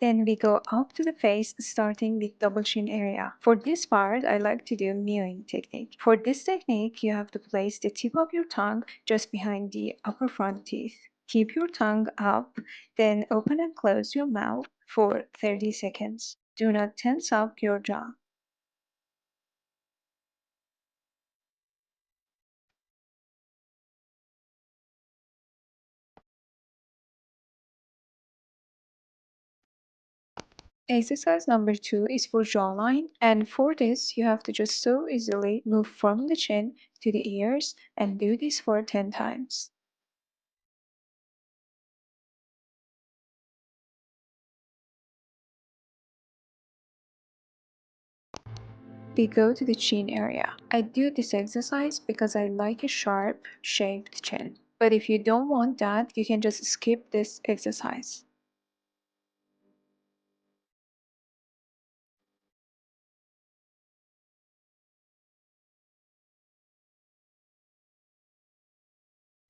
Then we go up to the face, starting with double chin area. For this part, I like to do mewing technique. For this technique, you have to place the tip of your tongue just behind the upper front teeth. Keep your tongue up, then open and close your mouth for 30 seconds. Do not tense up your jaw. Exercise number 2 is for jawline, and for this, you have to just so easily move from the chin to the ears and do this for 10 times. We go to the chin area. I do this exercise because I like a sharp, shaped chin. But if you don't want that, you can just skip this exercise.